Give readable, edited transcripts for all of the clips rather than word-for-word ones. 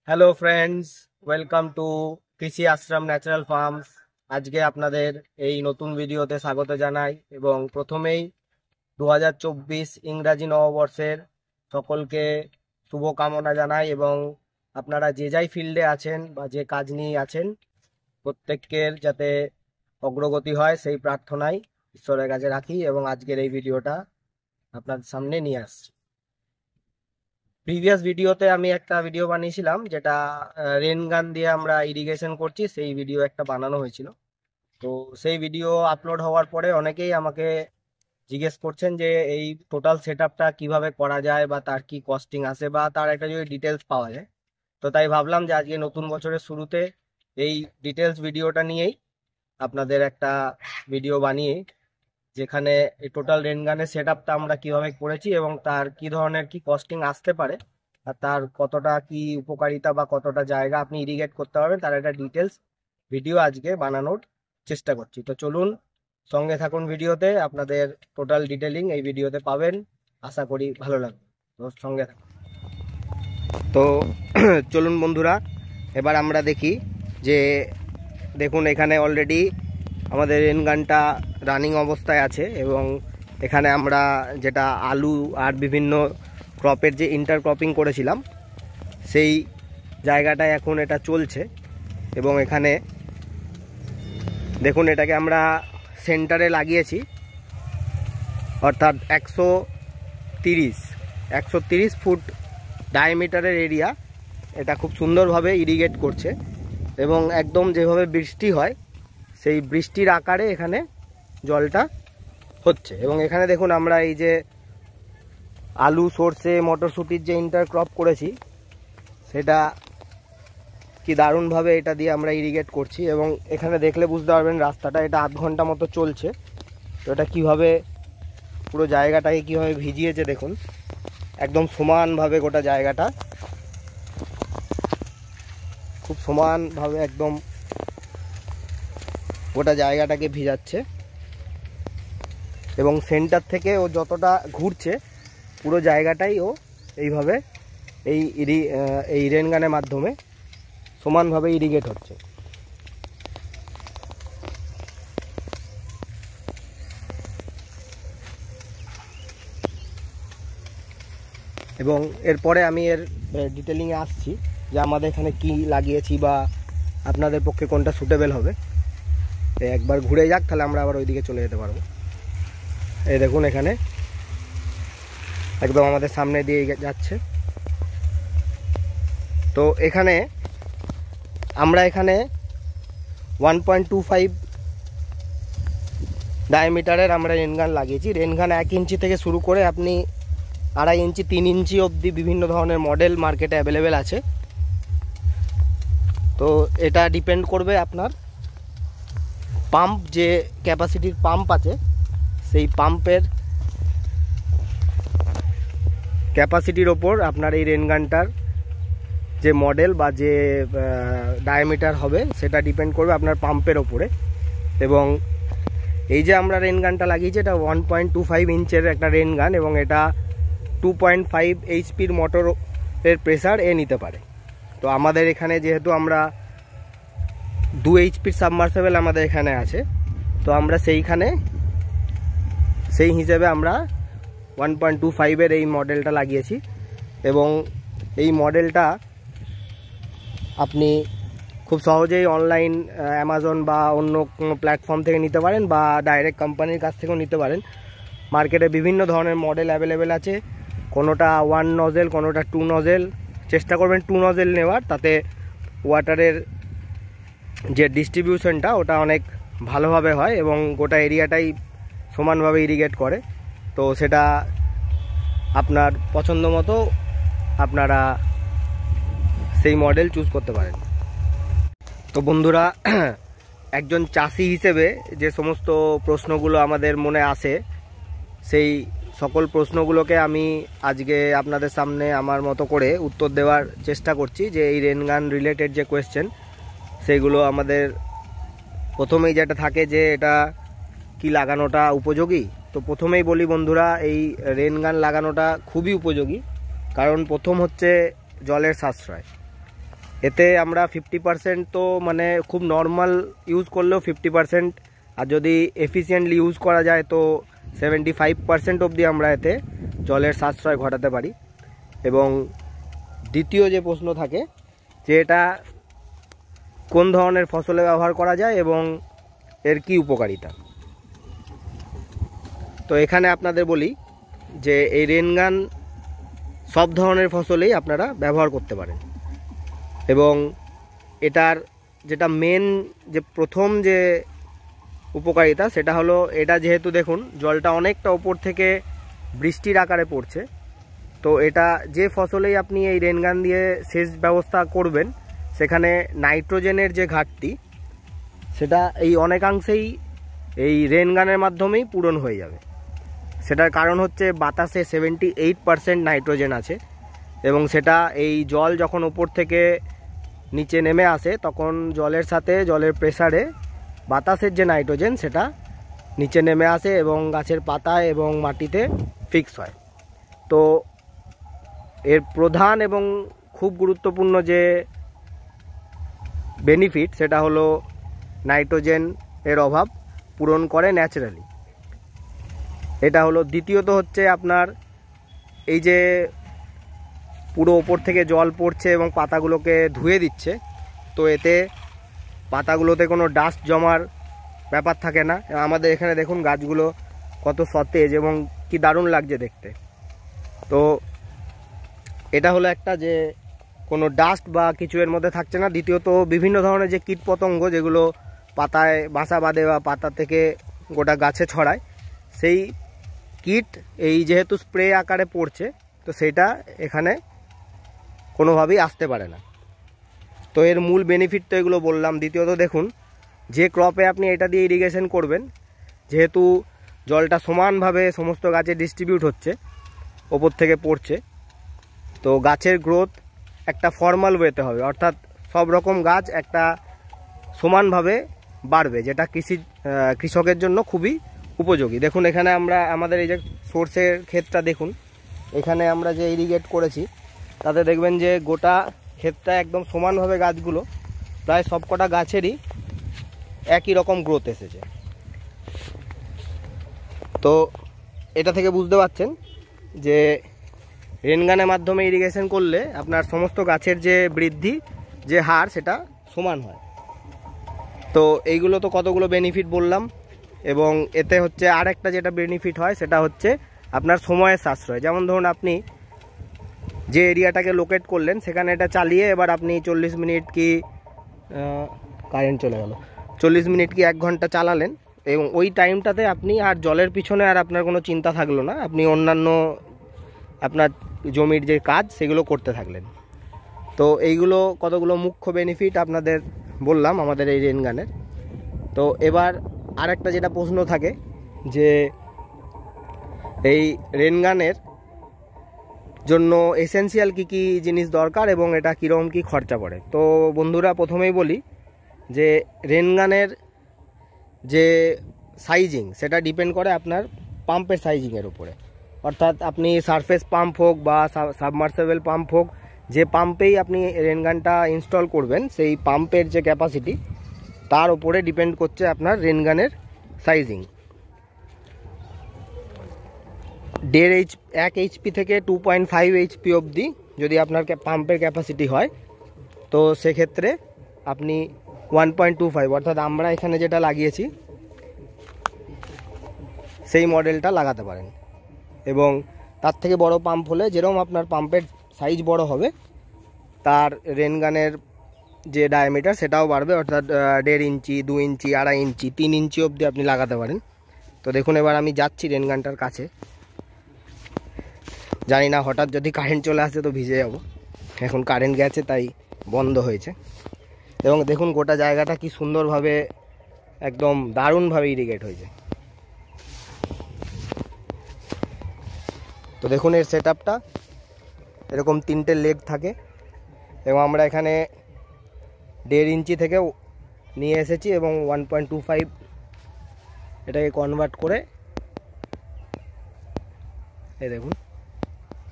Hello friends, welcome to কৃষি আশ্রম natural farms. আজকে আপনাদের এই নতুন ভিডিওতে স্বাগত জানাই এবং প্রথমেই 2024 ইংরাজি নববর্ষের সকলকে শুভকামনা জানাই এবং আপনারা যে যাই ফিল্ডে আছেন বা যে কাজ নিয়ে আছেন প্রত্যেকের যাতে অগ্রগতি হয় সেই প্রার্থনাই ঈশ্বরের কাছে রাখি এবং আজকের এই ভিডিওটা আপনার সামনে নিয়ে আসছি। প্রিভিয়াস ভিডিওতে আমি একটা ভিডিও বানিয়েছিলাম যেটা রেন গান দিয়ে আমরা ইরিগেশন করছি, সেই ভিডিও একটা বানানো হয়েছিল। তো সেই ভিডিও আপলোড হওয়ার পরে অনেকেই আমাকে জিজ্ঞেস করছেন যে এই টোটাল সেট আপটা কীভাবে করা যায় বা তার কি কস্টিং আসে বা তার একটা যদি ডিটেলস পাওয়া যায়। তো তাই ভাবলাম যে আজকে নতুন বছরের শুরুতে এই ডিটেলস ভিডিওটা নিয়েই আপনাদের একটা ভিডিও বানিয়ে যেখানে এই টোটাল রেন গানের সেট আপটা আমরা কীভাবে করেছি এবং তার কি ধরনের কি কস্টিং আসতে পারে আর তার কতটা কি উপকারিতা বা কতটা জায়গা আপনি ইরিগেট করতে পারবেন তার একটা ডিটেলস ভিডিও আজকে বানানোর চেষ্টা করছি। তো চলুন সঙ্গে থাকুন, ভিডিওতে আপনাদের টোটাল ডিটেলিং এই ভিডিওতে পাবেন, আশা করি ভালো লাগবে। তো সঙ্গে থাকুন। তো চলুন বন্ধুরা, এবার আমরা দেখি যে দেখুন এখানে অলরেডি আমাদের রেন গানটা রানিং অবস্থায় আছে এবং এখানে আমরা যেটা আলু আর বিভিন্ন ক্রপের যে ইন্টার ক্রপিং করেছিলাম সেই জায়গাটায় এখন এটা চলছে এবং এখানে দেখুন এটাকে আমরা সেন্টারে লাগিয়েছি, অর্থাৎ 130 ফুট ডায়ামিটারের এরিয়া। এটা খুব সুন্দরভাবে ইরিগেট করছে এবং একদম যেভাবে বৃষ্টি হয় সেই বৃষ্টির আকারে এখানে জলটা হচ্ছে। এবং এখানে দেখুন আমরা এই যে আলু, সর্ষে, মটরশুঁটির যে ইন্টারক্রপ করেছি সেটা কি দারুণভাবে এটা দিয়ে আমরা ইরিগেট করছি এবং এখানে দেখলে বুঝতে পারবেন রাস্তাটা এটা আধ ঘন্টা মতো চলছে। তো এটা কীভাবে পুরো জায়গাটাকে কীভাবে ভিজিয়েছে দেখুন, একদম সমানভাবে গোটা জায়গাটা খুব সমানভাবে একদম গোটা জায়গাটাকে ভিজাচ্ছে এবং সেন্টার থেকে ও যতটা ঘুরছে পুরো জায়গাটাই ও এইভাবে এই রেন গানের মাধ্যমে সমানভাবে ইরিগেট হচ্ছে। এবং এরপরে আমি এর ডিটেলিংয়ে আসছি যে আমাদের এখানে কি লাগিয়েছি বা আপনাদের পক্ষে কোনটা সুটেবেল হবে। একবার ঘুরে যাক, তাহলে আমরা আবার ওইদিকে চলে যেতে পারবো। এই দেখুন এখানে একদম আমাদের সামনে দিয়ে যাচ্ছে। তো এখানে আমরা 1.25 ডায়ামিটারের আমরা রেনগান লাগিয়েছি। রেনগান 1 ইঞ্চি থেকে শুরু করে আপনি 2.5 ইঞ্চি 3 ইঞ্চি অবধি বিভিন্ন ধরনের মডেল মার্কেটে অ্যাভেলেবেল আছে। তো এটা ডিপেন্ড করবে আপনার পাম্প, যে ক্যাপাসিটির পাম্প আছে সেই পাম্পের ক্যাপাসিটির ওপর আপনার এই রেনগানটার যে মডেল বা যে ডায়ামিটার হবে সেটা ডিপেন্ড করবে আপনার পাম্পের ওপরে। এবং এই যে আমরা রেনগানটা লাগিয়েছি এটা 1.25 ইঞ্চের একটা রেনগান এবং এটা 2.5 এইচপির মোটরের প্রেসার নিতে পারে। তো আমাদের এখানে যেহেতু আমরা 2 এইচপির সাবমার্সেবল আমাদের এখানে আছে, তো আমরা সেই হিসেবে আমরা 1.25-এর এই মডেলটা লাগিয়েছি এবং এই মডেলটা আপনি খুব সহজেই অনলাইন অ্যামাজন বা অন্য কোনো প্ল্যাটফর্ম থেকে নিতে পারেন বা ডাইরেক্ট কোম্পানির কাছ থেকেও নিতে পারেন। মার্কেটে বিভিন্ন ধরনের মডেল অ্যাভেলেবেল আছে, কোনোটা 1 নজেল, কোনোটা 2 নজেল। চেষ্টা করবেন 2 নজেল নেওয়ার, তাতে ওয়াটারের যে ডিস্ট্রিবিউশনটা ওটা অনেক ভালোভাবে হয় এবং গোটা এরিয়াটাই সমানভাবে ইরিগেট করে। তো সেটা আপনার পছন্দ মতো আপনারা সেই মডেল চুজ করতে পারেন। তো বন্ধুরা, একজন চাষি হিসেবে যে সমস্ত প্রশ্নগুলো আমাদের মনে আসে সেই সকল প্রশ্নগুলোকে আমি আজকে আপনাদের সামনে আমার মতো করে উত্তর দেওয়ার চেষ্টা করছি। যে এই রেনগান রিলেটেড যে কোয়েশ্চেন সেইগুলো আমাদের প্রথমেই যেটা থাকে যে এটা কি লাগানোটা উপযোগী। তো প্রথমেই বলি বন্ধুরা, এই রেনগান লাগানোটা খুবই উপযোগী, কারণ প্রথম হচ্ছে জলের সাশ্রয়। এতে আমরা 50% তো মানে খুব নর্মাল ইউজ করলেও 50%, আর যদি এফিসিয়েন্টলি ইউজ করা যায় তো 75% অবধি আমরা এতে জলের সাশ্রয় ঘটাতে পারি। এবং দ্বিতীয় যে প্রশ্ন থাকে যে এটা কোন ধরনের ফসলে ব্যবহার করা যায় এবং এর কি উপকারিতা, তো এখানে আপনাদের বলি যে এই রেনগান সব ধরনের ফসলেই আপনারা ব্যবহার করতে পারেন। এবং এটার যেটা মেন যে প্রথম যে উপকারিতা সেটা হলো এটা যেহেতু দেখুন জলটা অনেকটা ওপর থেকে বৃষ্টির আকারে পড়ছে, তো এটা যে ফসলেই আপনি এই রেনগান দিয়ে সেচ ব্যবস্থা করবেন সেখানে নাইট্রোজেনের যে ঘাটতি সেটা এই অনেকাংশেই এই রেনগানের মাধ্যমেই পূরণ হয়ে যাবে। সেটার কারণ হচ্ছে বাতাসে 78% নাইট্রোজেন আছে এবং সেটা এই জল যখন ওপর থেকে নিচে নেমে আসে তখন জলের সাথে জলের প্রেসারে বাতাসের যে নাইট্রোজেন সেটা নিচে নেমে আসে এবং গাছের পাতায় এবং মাটিতে ফিক্স হয়। তো এর প্রধান এবং খুব গুরুত্বপূর্ণ যে বেনিফিট সেটা হলো নাইট্রোজেন এর অভাব পূরণ করে ন্যাচারালি, এটা হলো। দ্বিতীয়ত হচ্ছে আপনার এই যে পুরো ওপর থেকে জল পড়ছে এবং পাতাগুলোকে ধুয়ে দিচ্ছে, তো এতে পাতাগুলোতে কোনো ডাস্ট জমার ব্যাপার থাকে না। আমাদের এখানে দেখুন গাছগুলো কত সতেজ এবং কি দারুণ লাগছে দেখতে। তো এটা হলো একটা যে কোনো ডাস্ট বা কিছু এর মধ্যে থাকছে না। দ্বিতীয়ত বিভিন্ন ধরনের যে কীটপতঙ্গ যেগুলো পাতায় বাসা বাঁধে বা পাতা থেকে গোটা গাছে ছড়ায়, সেই কীট এই যেহেতু স্প্রে আকারে পড়ছে তো সেটা এখানে কোনোভাবেই আসতে পারে না। তো এর মূল বেনিফিট তো এগুলো বললাম। দ্বিতীয়ত দেখুন যে ক্রপে আপনি এটা দিয়ে ইরিগেশন করবেন, যেহেতু জলটা সমানভাবে সমস্ত গাছে ডিস্ট্রিবিউট হচ্ছে, ওপর থেকে পড়ছে, তো গাছের গ্রোথ একটা ফর্মাল ওয়েতে হবে, অর্থাৎ সব রকম গাছ একটা সমানভাবে বাড়বে, যেটা কৃষকের জন্য খুবই উপযোগী। দেখুন এখানে আমরা আমাদের এই যে সর্ষের ক্ষেতটা দেখুন, এখানে আমরা যে ইরিগেট করেছি তাতে দেখবেন যে গোটা ক্ষেতটা একদম সমানভাবে গাছগুলো প্রায় সবকটা গাছেরই একই রকম গ্রোথ এসেছে। তো এটা থেকে বুঝতে পারছেন যে রেনগানের মাধ্যমে ইরিগেশন করলে আপনার সমস্ত গাছের যে বৃদ্ধি যে হার সেটা সমান হয়। তো এইগুলো তো কতগুলো বেনিফিট বললাম, এবং এতে হচ্ছে আর একটা যেটা বেনিফিট হয় সেটা হচ্ছে আপনার সময়ের সাশ্রয়। যেমন ধরুন আপনি যে এরিয়াটাকে লোকেট করলেন সেখানে এটা চালিয়ে এবার আপনি 40 মিনিট কি কারেন্ট চলে গেল 40 মিনিট কি 1 ঘন্টা চালালেন, এবং ওই টাইমটাতে আপনি আর জলের পিছনে আর আপনার কোনো চিন্তা থাকলো না, আপনি অন্যান্য আপনার জমির যে কাজ সেগুলো করতে থাকলেন। তো এইগুলো কতগুলো মুখ্য বেনিফিট আপনাদের বললাম আমাদের এই রেনগানের। তো এবার আর একটা যেটা প্রশ্ন থাকে যে এই রেনগানের জন্য এসেনশিয়াল কি কি জিনিস দরকার এবং এটা কীরকম কি খরচা পড়ে। তো বন্ধুরা প্রথমেই বলি যে রেনগানের যে সাইজিং সেটা ডিপেন্ড করে আপনার পাম্পের সাইজিংয়ের উপরে, অর্থাৎ আপনি সারফেস পাম্প হোক বা সাবমার্সেবল পাম্প হোক, যে পাম্পেই আপনি রেনগানটা ইনস্টল করবেন সেই পাম্পের যে ক্যাপাসিটি তার উপরে ডিপেন্ড করছে আপনার রেনগানের সাইজিং। 1 HP থেকে 2.5 HP অবধি যদি আপনার পাম্পের ক্যাপাসিটি হয় তো সেক্ষেত্রে আপনি 1.25 অর্থাৎ আমরা এখানে যেটা লাগিয়েছি সেই মডেলটা লাগাতে পারেন। এবং তার থেকে বড় পাম্প হলে যেরকম আপনার পাম্পের সাইজ বড় হবে তার রেনগানের যে ডায়ামিটার সেটাও বাড়বে, অর্থাৎ 1.5 ইঞ্চি 2 ইঞ্চি 2.5 ইঞ্চি 3 ইঞ্চি অবধি আপনি লাগাতে পারেন। তো দেখুন এবার আমি যাচ্ছি রেনগানটার কাছে, জানি না হঠাৎ যদি কারেন্ট চলে আসে তো ভিজে যাব। এখন কারেন্ট গেছে তাই বন্ধ হয়েছে, এবং দেখুন গোটা জায়গাটা কি সুন্দরভাবে একদম দারুণভাবে ইরিগেট হয়েছে। তো দেখুন এর সেটআপটা এরকম 3টে লেগ থাকে, এবং আমরা এখানে 1.5 ইঞ্চি থেকে নিয়ে এসেছি এবং 1.25 এটাকে কনভার্ট করে এই দেখুন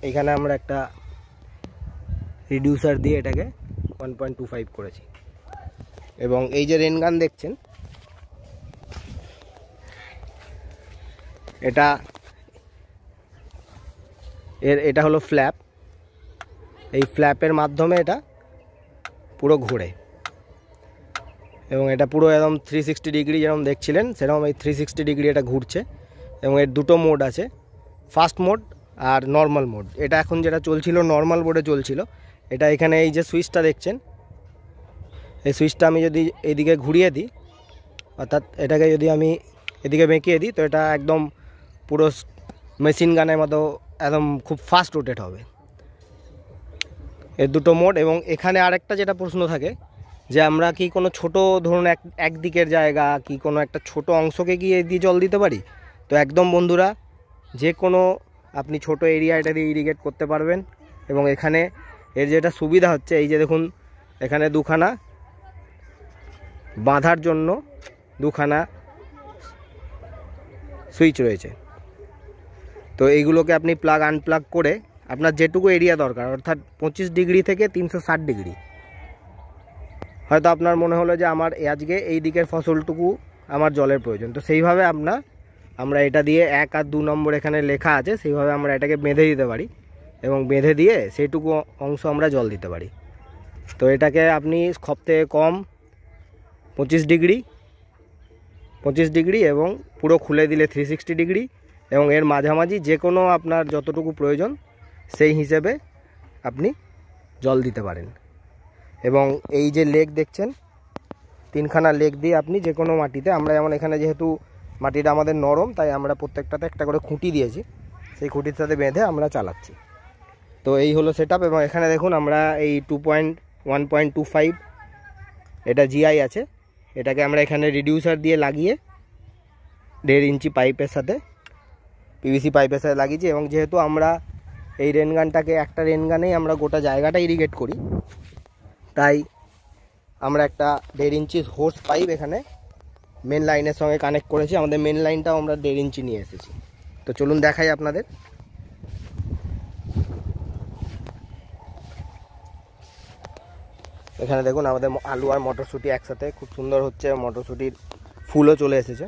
এইখানে আমরা একটা রিডিউসার দিয়ে এটাকে 1.25 করেছি। এবং এই যে রেন গান দেখছেন, এটা হলো ফ্ল্যাপ। এই ফ্ল্যাপের মাধ্যমে এটা পুরো ঘোরে এবং এটা পুরো একদম 360 ডিগ্রি যেরকম দেখছিলেন সেরকম এই 360 ডিগ্রি এটা ঘুরছে। এবং এর দুটো মোড আছে, ফাস্ট মোড আর নর্মাল মোড। এটা এখন যেটা চলছিল নর্মাল মোডে চলছিল। এটা এখানে এই যে সুইচটা দেখছেন, এই সুইচটা আমি যদি এইদিকে ঘুরিয়ে দিই, অর্থাৎ এটাকে যদি আমি এদিকে বেঁকিয়ে দিই, তো এটা একদম পুরো মেশিন গানের মতো একদম খুব ফাস্ট রোটেট হবে। এর দুটো মোড। এবং এখানে আরেকটা যেটা প্রশ্ন থাকে যে আমরা কি কোনো ছোট ধরুন একদিকের জায়গা কি কোনো একটা ছোট অংশকে কি এই দিয়ে জল দিতে পারি? তো একদম বন্ধুরা, যে কোনো আপনি ছোট এরিয়া এটা দিয়ে ইরিগেট করতে পারবেন। এবং এখানে এর যেটা সুবিধা হচ্ছে, এই যে দেখুন এখানে দুখানা বাঁধার জন্য দুখানা সুইচ রয়েছে। তো এইগুলোকে আপনি প্লাগ আনপ্লাগ করে আপনার যেটুকু এরিয়া দরকার, অর্থাৎ 25 ডিগ্রি থেকে 360 ডিগ্রি, হয়তো আপনার মনে হলো যে আমার আজকে এই দিকের ফসলটুকু আমার জলের প্রয়োজন, তো সেইভাবে আমরা এটা দিয়ে 1 আর 2 নম্বর এখানে লেখা আছে, সেইভাবে আমরা এটাকে বেঁধে দিতে পারি এবং বেঁধে দিয়ে সেইটুকু অংশ আমরা জল দিতে পারি। তো এটাকে আপনি সবথেকে কম 25 ডিগ্রি এবং পুরো খুলে দিলে 360 ডিগ্রি, এবং এর মাঝামাঝি যে কোনো আপনার যতটুকু প্রয়োজন সেই হিসেবে আপনি জল দিতে পারেন। এবং এই যে লেগ দেখছেন, 3খানা লেগ দিয়ে আপনি যে কোনো মাটিতে, আমরা যেমন এখানে যেহেতু মাটিটা আমাদের নরম, তাই আমরা প্রত্যেকটাতে একটা করে খুঁটি দিয়েছি, সেই খুঁটির সাথে বেঁধে আমরা চালাচ্ছি। তো এই হলো সেটআপ। এবং এখানে দেখুন আমরা এই 1.25 এটা জিআই আছে, এটাকে আমরা এখানে রিডিউসার দিয়ে লাগিয়ে 1.5 ইঞ্চি পাইপের সাথে পিভিসি পাইপের সাথে লাগিয়েছি। এবং যেহেতু আমরা এই রেনগানটাকে একটা রেনগানেই আমরা গোটা জায়গাটা ইরিগেট করি, তাই আমরা একটা 1.5 ইঞ্চি হোস পাইপ এখানে মেন লাইনের সঙ্গে কানেক্ট করেছি। আমাদের মেন লাইনটাও আমরা 1.5 ইঞ্চি নিয়ে এসেছি। তো চলুন দেখাই আপনাদের। এখানে দেখুন আমাদের আলু আর মটরশুঁটি একসাথে খুব সুন্দর হচ্ছে, মটরশুঁটির ফুলও চলে এসেছে।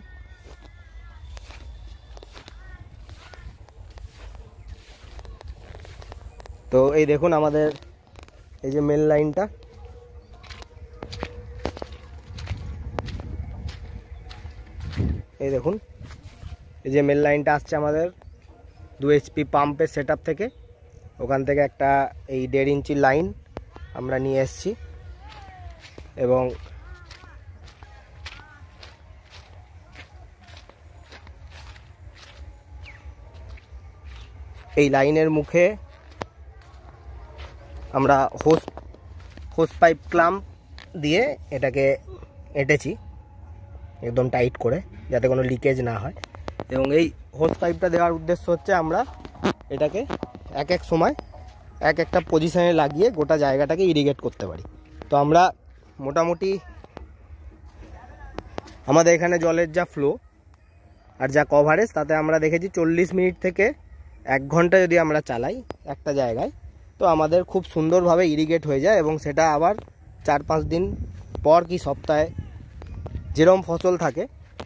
তো এই দেখুন আমাদের এই যে মেন লাইনটা, এই দেখুন এই যে মেন লাইনটা আসছে আমাদের 2 HP পাম্পের সেটআপ থেকে। ওখান থেকে একটা এই 1.5 ইঞ্চি লাইন আমরা নিয়ে এসেছি এবং এই লাইনের মুখে আমরা হোস পাইপ ক্লাম্প দিয়ে এটাকে এঁটেছি একদম টাইট করে, যাতে কোনো লিকেজ না হয়। এবং এই হোস পাইপটা দেওয়ার উদ্দেশ্য হচ্ছে আমরা এটাকে এক সময় একটা পজিশনে লাগিয়ে গোটা জায়গাটাকে ইরিগেট করতে পারি। তো আমরা মোটামুটি আমাদের এখানে জলের যা ফ্লো আর যা কভারেজ, তাতে আমরা দেখেছি 40 মিনিট থেকে 1 ঘন্টা যদি আমরা চালাই একটা জায়গায়, তো আমাদের খুব সুন্দরভাবে ইরিগেট হয়ে যায়। এবং সেটা আবার 4-5 দিন পর কি সপ্তাহে যেরকম ফসল থাকে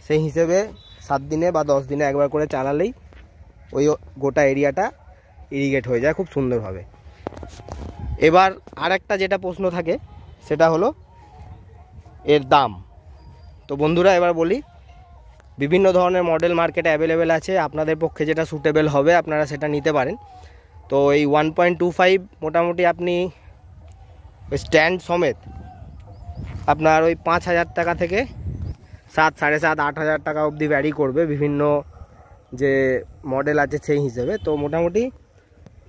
সেই হিসেবে 7 দিনে বা 10 দিনে একবার করে চালালেই ওই গোটা এরিয়াটা ইরিগেট হয়ে যায় খুব সুন্দরভাবে। এবার আর একটা যেটা প্রশ্ন থাকে সেটা হলো এর দাম। তো বন্ধুরা এবার বলি, বিভিন্ন ধরনের মডেল মার্কেটে অ্যাভেলেবেল আছে, আপনাদের পক্ষে যেটা সুটেবল হবে আপনারা সেটা নিতে পারেন। তো এই 1.25 মোটামুটি আপনি ওই স্ট্যান্ড সমেত আপনার ওই 5,000 টাকা থেকে 7, 7.5, 8,000 টাকা অবধি ভ্যারি করবে বিভিন্ন যে মডেল আছে সেই হিসেবে। তো মোটামুটি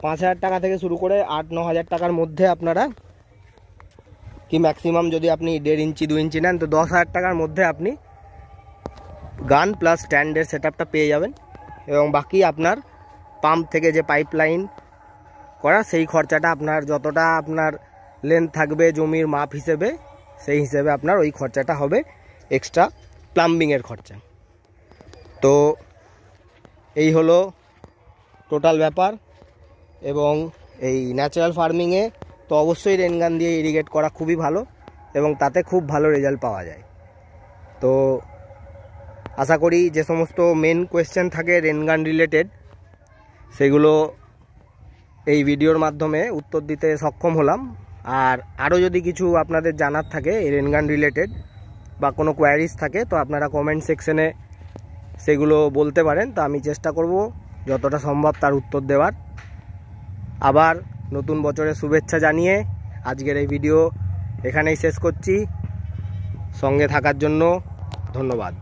5,000 টাকা থেকে শুরু করে 8-9 হাজার টাকার মধ্যে আপনারা, কি ম্যাক্সিমাম যদি আপনি 1.5 ইঞ্চি 2 ইঞ্চি নেন, তো 10,000 টাকার মধ্যে আপনি গান প্লাস স্ট্যান্ডের সেটআপটা পেয়ে যাবেন। এবং বাকি আপনার পাম্প থেকে যে পাইপ লাইন করা সেই খরচাটা আপনার যতটা আপনার লেন্থ থাকবে জমির মাপ হিসেবে, সেই হিসেবে আপনার ওই খরচাটা হবে এক্সট্রা প্লাম্বিংয়ের খরচা। তো এই হলো টোটাল ব্যাপার। এবং এই ন্যাচারাল ফার্মিংয়ে তো অবশ্যই রেন গান দিয়ে ইরিগেট করা খুবই ভালো এবং তাতে খুব ভালো রেজাল্ট পাওয়া যায়। তো আশা করি যে সমস্ত মেন কোয়েশ্চেন থাকে রেন গান রিলেটেড সেগুলো এই ভিডিওর মাধ্যমে উত্তর দিতে সক্ষম হলাম। আর আরও যদি কিছু আপনাদের জানার থাকে রেন গান রিলেটেড বা কোনো কোয়ারিজ থাকে তো আপনারা কমেন্ট সেকশনে সেগুলো বলতে পারেন, তো আমি চেষ্টা করব যতটা সম্ভব তার উত্তর দেওয়ার। আবার নতুন বছরের শুভেচ্ছা জানিয়ে আজকের এই ভিডিও এখানেই শেষ করছি। সঙ্গে থাকার জন্য ধন্যবাদ।